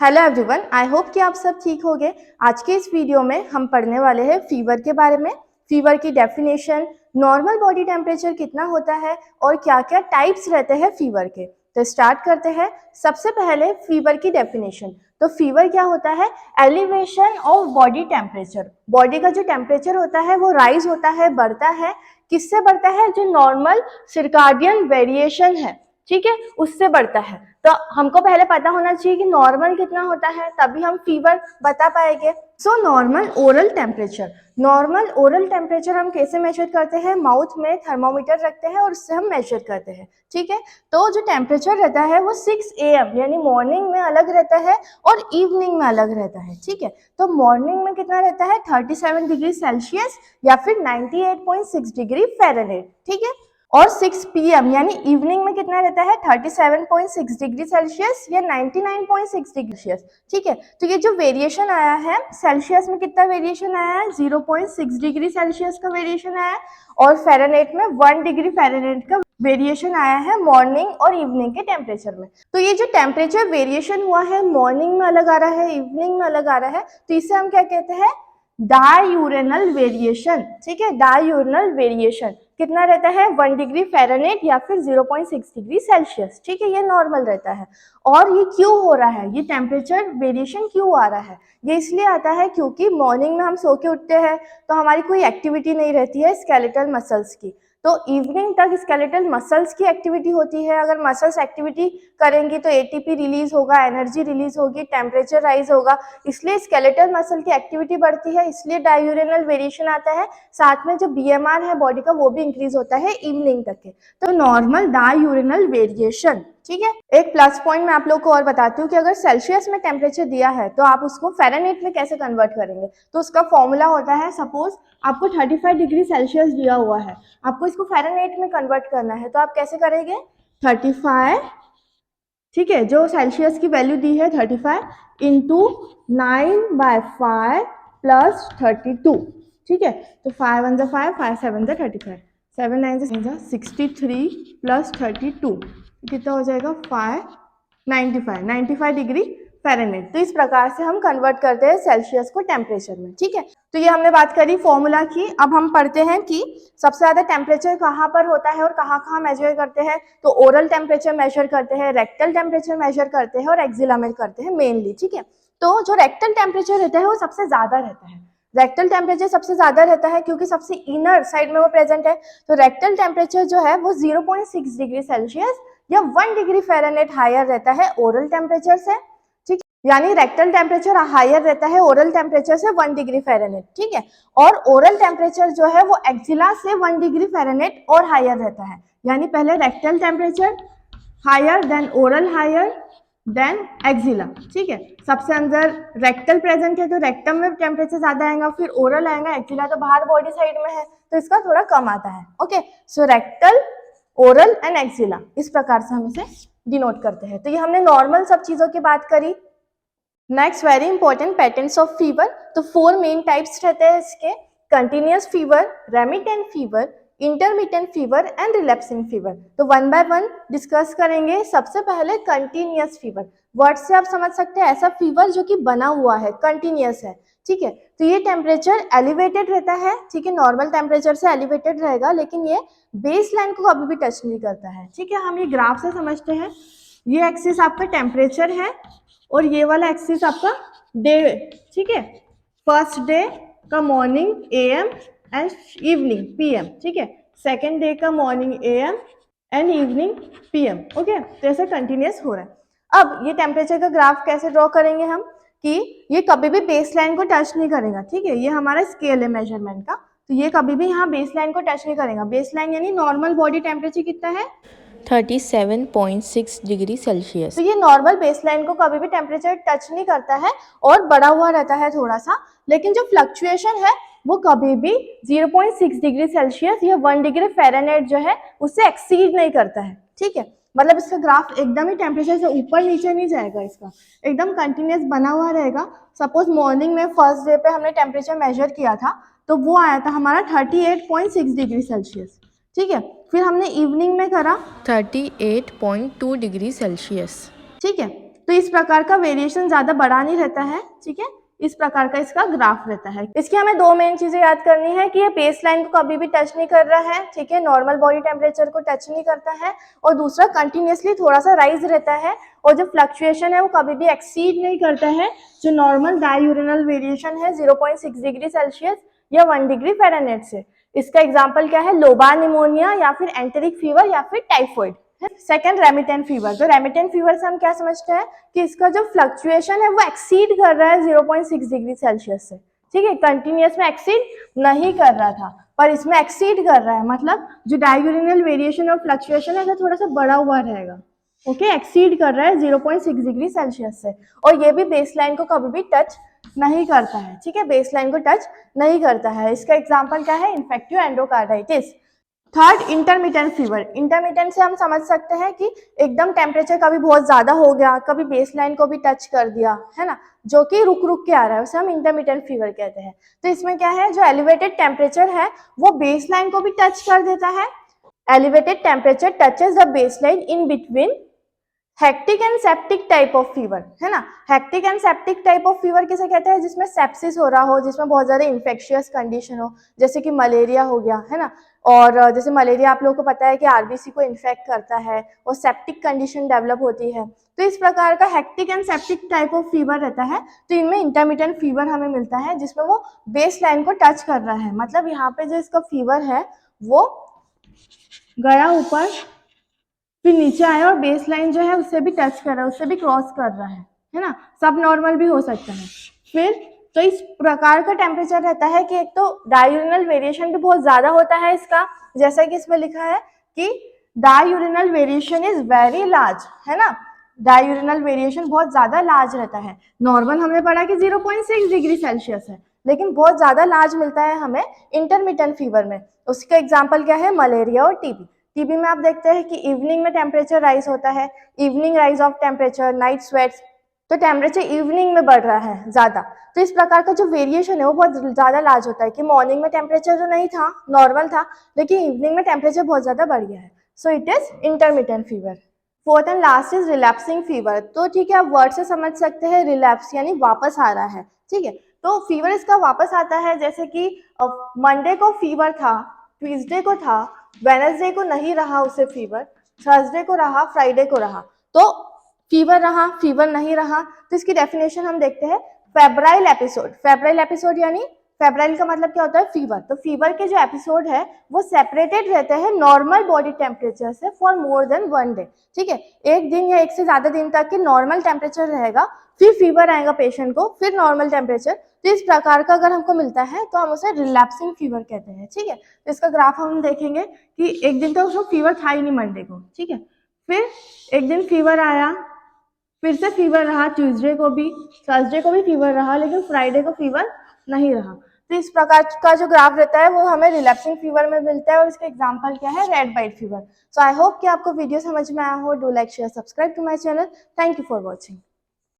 Hello everyone, आई hope कि आप सब ठीक होंगे। आज के इस वीडियो में हम पढ़ने वाले हैं फीवर के बारे में। फीवर की डेफिनेशन, नॉर्मल बॉडी टेम्परेचर कितना होता है और क्या क्या टाइप्स रहते हैं फीवर के। तो स्टार्ट करते हैं। सबसे पहले फीवर की डेफिनेशन। तो फीवर क्या होता है? Elevation of body temperature. Body का जो टेम्परेचर होता है वो राइज होता है, बढ़ता है। किससे बढ़ता है? जो नॉर्मल सर्काडियन वेरिएशन है, ठीक है, उससे बढ़ता है। तो हमको पहले पता होना चाहिए कि नॉर्मल कितना होता है, तभी हम फीवर बता पाएंगे। So normal oral temperature. Normal oral temperature हम कैसे मेजर करते हैं? माउथ में थर्मोमीटर रखते हैं और उससे हम मेजर करते हैं, ठीक है। तो जो टेम्परेचर रहता है वो 6 AM यानी मॉर्निंग में अलग रहता है और इवनिंग में अलग रहता है, ठीक है। तो मॉर्निंग में कितना रहता है? 37 डिग्री सेल्सियस या फिर 98.6 डिग्री फ़ारेनहाइट, ठीक है। और 6 PM यानी इवनिंग में कितना रहता है? 37.6 डिग्री सेल्सियस या 99.6 डिग्री सेल्सियस, ठीक है। तो ये जो वेरिएशन आया है सेल्सियस में, कितना वेरिएशन आया है? 0.6 डिग्री सेल्सियस का वेरिएशन आया है। और फ़ारेनहाइट में 1 डिग्री फ़ारेनहाइट का वेरिएशन आया है मॉर्निंग और इवनिंग के टेम्परेचर में। तो ये जो टेम्परेचर वेरिएशन हुआ है, मॉर्निंग में अलग आ रहा है, इवनिंग में अलग आ रहा है, तो इसे हम क्या कहते हैं? डाययूरेनल वेरिएशन, ठीक है। डाययूरेनल वेरिएशन कितना रहता है? 1 डिग्री फ़ारेनहाइट या फिर 0.6 डिग्री सेल्सियस, ठीक है। ये नॉर्मल रहता है। और ये क्यों हो रहा है? ये टेम्परेचर वेरिएशन क्यों आ रहा है? ये इसलिए आता है क्योंकि मॉर्निंग में हम सो के उठते हैं तो हमारी कोई एक्टिविटी नहीं रहती है स्केलेटल मसल्स की। तो इवनिंग तक स्केलेटल मसल्स की एक्टिविटी होती है। अगर मसल्स एक्टिविटी करेंगी तो एटीपी रिलीज होगा, एनर्जी रिलीज होगी, टेम्परेचर राइज होगा, इसलिए स्केलेटल मसल की एक्टिविटी बढ़ती है, इसलिए डाययूरेनल वेरिएशन आता है। साथ में जो BMR है बॉडी का वो भी इंक्रीज होता है इवनिंग तक के। तो नॉर्मल डाययूरेनल वेरिएशन, ठीक है। एक प्लस पॉइंट मैं आप लोग को और बताती हूँ कि अगर सेल्सियस में टेम्परेचर दिया है तो आप उसको फ़ारेनहाइट में कैसे कन्वर्ट करेंगे। तो उसका फॉर्मूला होता है, सपोज आपको 35 डिग्री सेल्सियस दिया हुआ है, आपको इसको फ़ारेनहाइट में कन्वर्ट करना है, तो आप कैसे करेंगे? 35, ठीक है, जो सेल्सियस की वैल्यू दी है 35 इंटू 9/5 प्लस 32, ठीक है। तो 5 1 5, 5 7 35, 7 9 63 प्लस 32 कितना हो जाएगा? 95 डिग्री फ़ारेनहाइट। तो इस प्रकार से हम कन्वर्ट करते हैं सेल्सियस को टेम्परेचर में, ठीक है। तो ये हमने बात करी फॉर्मूला की। अब हम पढ़ते हैं कि सबसे ज़्यादा टेम्परेचर कहाँ पर होता है और कहाँ कहाँ मेजर करते हैं। तो ओरल टेम्परेचर मेजर करते हैं, रेक्टल टेम्परेचर मेजर करते हैं और एक्जिला में करते हैं मेनली, ठीक है। तो जो रेक्टल टेम्परेचर रहता है वो सबसे ज़्यादा रहता है। रेक्टल टेम्परेचर सबसे ज़्यादा रहता है क्योंकि सबसे इनर साइड में वो प्रेजेंट है। तो रेक्टल टेम्परेचर जो है वो 0.6 डिग्री सेल्सियस या 1 डिग्री फ़ारेनहाइट हायर रहता है ओरल टेम्परेचर से, ठीक, यानी रेक्टल टेम्परेचर हायर रहता है ओरल टेम्परेचर से 1 डिग्री फ़ारेनहाइट, ठीक है। और ओरल टेम्परेचर जो है वो एक्जिला से 1 डिग्री फ़ारेनहाइट और हायर रहता है। यानी पहले rectal temperature higher, then oral higher, then axilla, ठीक है। सबसे अंदर रेक्टल प्रेजेंट है तो रेक्टम में टेम्परेचर ज्यादा आएगा, फिर ओरल आएगा, एक्जिला तो बाहर बॉडी साइड में है तो इसका थोड़ा कम आता है। Okay, so rectal, oral and axilla, इस प्रकार से हम इसे डिनोट करते हैं। तो ये हमने नॉर्मल सब चीजों की बात करी। Next, very important, patterns of fever. तो 4 मेन टाइप्स रहते हैं इसके: continuous fever, remittent fever, intermittent fever and relapsing fever. तो वन बाय वन डिस्कस करेंगे। सबसे पहले कंटिन्यूअस फीवर। वर्ड से आप समझ सकते हैं ऐसा फीवर जो कि बना हुआ है, कंटिन्यूअस है, ठीक है। तो ये टेम्परेचर एलिवेटेड रहता है, ठीक है, नॉर्मल टेम्परेचर से एलिवेटेड रहेगा, लेकिन ये बेस लाइन को कभी भी टच नहीं करता है, ठीक है। हम ये ग्राफ से समझते हैं। ये एक्सिस आपका टेम्परेचर है और ये वाला एक्सिस आपका डे, ठीक है। फर्स्ट डे का morning AM and evening PM, ठीक है। सेकेंड डे का morning AM and evening PM, okay. तो ऐसे कंटिन्यूस हो रहा है। अब ये टेम्परेचर का ग्राफ कैसे ड्रॉ करेंगे हम कि ये कभी भी बेस लाइन को टच नहीं करेगा, ठीक है। ये हमारा स्केल है मेजरमेंट का, तो ये कभी भी यहाँ बेस लाइन को टच नहीं करेगा। बेस लाइन यानी नॉर्मल बॉडी टेम्परेचर कितना है? 37.6 डिग्री सेल्सियस। तो ये नॉर्मल बेसलाइन को कभी भी टेम्परेचर टच नहीं करता है और बढ़ा हुआ रहता है थोड़ा सा, लेकिन जो फ्लक्चुएशन है वो कभी भी 0.6 डिग्री सेल्सियस या 1 डिग्री फ़ारेनहाइट जो है उससे एक्सीड नहीं करता है, ठीक है। मतलब इसका ग्राफ एकदम ही टेम्परेचर से ऊपर नीचे नहीं जाएगा, इसका एकदम कंटिन्यूस बना हुआ रहेगा। सपोज मॉर्निंग में फर्स्ट डे पे हमने टेम्परेचर मेजर किया था तो वो आया था हमारा 38.6 डिग्री सेल्सियस, ठीक है। फिर हमने इवनिंग में करा 38.2 डिग्री सेल्सियस, ठीक है। तो इस प्रकार का वेरिएशन ज्यादा बड़ा नहीं रहता है, ठीक है, इस प्रकार का इसका ग्राफ रहता है। इसकी हमें दो मेन चीजें याद करनी है कि ये बेस लाइन को कभी भी टच नहीं कर रहा है, ठीक है, नॉर्मल बॉडी टेम्परेचर को टच नहीं करता है, और दूसरा कंटिन्यूसली थोड़ा सा राइज रहता है, और जो फ्लक्चुएशन है वो कभी भी एक्सीड नहीं करता है जो नॉर्मल डाययूरेनल वेरिएशन है 0.6 डिग्री सेल्सियस या 1 डिग्री फ़ारेनहाइट से। इसका एग्जाम्पल क्या है, लोबार निमोनिया या फिर एंटेरिक फीवर या फिर टाइफॉइड। Second, remittent fever. तो रेमिटेंट फीवर से हम क्या समझते हैं कि इसका जो फ्लक्चुएशन है वो एक्सीड कर रहा है 0.6 डिग्री सेल्सियस से, ठीक है, कंटिन्यूअस में एक्सीड नहीं कर रहा था पर इसमें एक्सीड कर रहा है, मतलब जो डाययूरेनल वेरिएशन और फ्लक्चुएशन है थोड़ा सा बढ़ा हुआ रहेगा, ओके, एक्सीड कर रहा है 0.6 डिग्री सेल्सियस से, और ये भी बेसलाइन को कभी भी टच नहीं करता है, ठीक है, बेसलाइन को टच नहीं करता है। इसका एग्जांपल क्या है, infective endocarditis. Third, intermittent fever. Intermittent से हम समझ सकते हैं कि एकदम टेम्परेचर कभी बहुत ज्यादा हो गया, कभी बेसलाइन को भी टच कर दिया, है ना, जो कि रुक रुक के आ रहा है, उसे हम इंटरमिटेंट फीवर कहते हैं। तो इसमें क्या है, जो एलिवेटेड टेम्परेचर है वो बेसलाइन को भी टच कर देता है। Elevated temperature touches the baseline in between hectic and septic type of fever, है ना। Hectic and septic type of fever किसे कहते हैं, जिसमें सेप्सिस हो रहा हो, जिसमें बहुत ज्यादा इन्फेक्शियस कंडीशन हो, जैसे कि मलेरिया हो गया, है ना, और जैसे मलेरिया आप लोगों को पता है कि आरबीसी को इन्फेक्ट करता है और सेप्टिक कंडीशन डेवलप होती है। तो इस प्रकार का hectic and septic type of fever रहता है। तो इनमें इंटरमिटेंट फीवर हमें मिलता है जिसमें वो बेस लाइन को टच कर रहा है, मतलब यहाँ पे जो इसका फीवर है वो गया ऊपर फिर नीचे आया और बेस लाइन जो है उससे भी टच कर रहा है, उससे भी क्रॉस कर रहा है ना, सब नॉर्मल भी हो सकता है। फिर तो इस प्रकार का टेम्परेचर रहता है कि एक तो डाययूरेनल वेरिएशन भी बहुत ज्यादा होता है इसका, जैसा कि इसमें लिखा है कि डाययूरेनल वेरिएशन इज वेरी लार्ज, है ना, डाययूरेनल वेरिएशन बहुत ज्यादा लार्ज रहता है। नॉर्मल हमने पढ़ा कि 0.6 डिग्री सेल्सियस है, लेकिन बहुत ज्यादा लार्ज मिलता है हमें इंटरमिटेंट फीवर में। उसका एग्जाम्पल क्या है, मलेरिया और टीबी। टीबी में आप देखते हैं कि इवनिंग में टेम्परेचर राइज होता है, evening rise of temperature, night sweats, तो टेम्परेचर इवनिंग में बढ़ रहा है ज्यादा। तो इस प्रकार का जो वेरिएशन है वो बहुत ज्यादा लार्ज होता है कि मॉर्निंग में टेम्परेचर तो नहीं था, नॉर्मल था, लेकिन इवनिंग में टेम्परेचर बहुत ज्यादा बढ़ गया है। So it is intermittent fever. Fourth and last is relapsing fever. तो ठीक है, आप वर्ड से समझ सकते हैं, रिलैप्स यानी वापस आ रहा है, ठीक है। तो फीवर इसका वापस आता है, जैसे कि मंडे को फीवर था, ट्यूसडे को था, वेडनेसडे को नहीं रहा उसे फीवर, थर्सडे को रहा, फ्राइडे को रहा, तो फीवर रहा, फीवर नहीं रहा। तो इसकी डेफिनेशन हम देखते हैं, फेब्राइल एपिसोड। फेब्राइल एपिसोड यानी फेब्राइल का मतलब क्या होता है, फीवर। तो फीवर के जो एपिसोड है वो सेपरेटेड रहते हैं नॉर्मल बॉडी टेम्परेचर से फॉर मोर देन 1 डे, ठीक है, एक दिन या एक से ज्यादा दिन तक के नॉर्मल टेम्परेचर रहेगा, फिर फीवर आएगा पेशेंट को, फिर नॉर्मल टेम्परेचर। तो इस प्रकार का अगर हमको मिलता है तो हम उसे रिलैप्सिंग फीवर कहते हैं, ठीक है। तो इसका ग्राफ हम देखेंगे कि एक दिन तो उसको फीवर था ही नहीं मंडे को, ठीक है, फिर एक दिन फीवर आया, फिर से फीवर रहा, ट्यूसडे को भी, थर्सडे को भी फीवर रहा, लेकिन फ्राइडे को फीवर नहीं रहा। तो इस प्रकार का जो ग्राफ रहता है वो हमें रिलैप्सिंग फीवर में मिलता है, और इसका एग्जांपल क्या है, rat bite fever. So I hope कि आपको वीडियो समझ में आया हो। Do like, share, subscribe to my channel. Thank you for watching.